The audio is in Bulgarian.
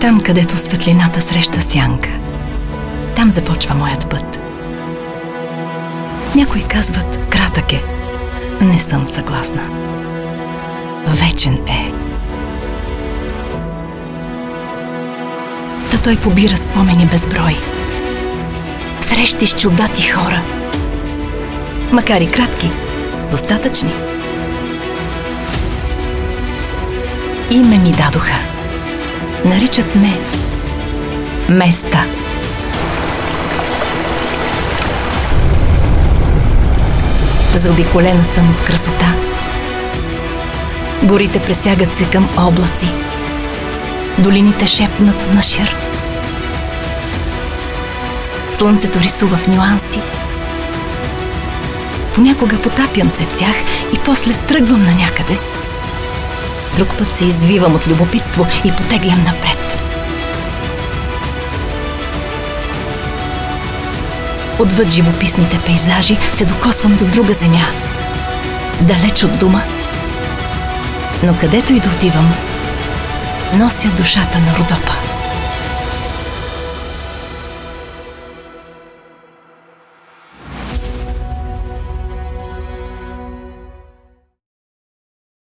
Там, където светлината среща сянка, там започва моят път. Някои казват, кратък е. Не съм съгласна. Вечен е. Та той побира спомени безброй. Срещи с чудати хора. Макар и кратки, достатъчни. Име ми дадоха. Наричат ме Места. Заобиколена съм от красота. Горите пресягат се към облаци. Долините шепнат на шир. Слънцето рисува в нюанси. Понякога потапям се в тях и после тръгвам на някъде. Друг път се извивам от любопитство и потеглям напред. Отвъд живописните пейзажи се докосвам до друга земя. Далеч от дома. Но където и да отивам, нося душата на Родопа.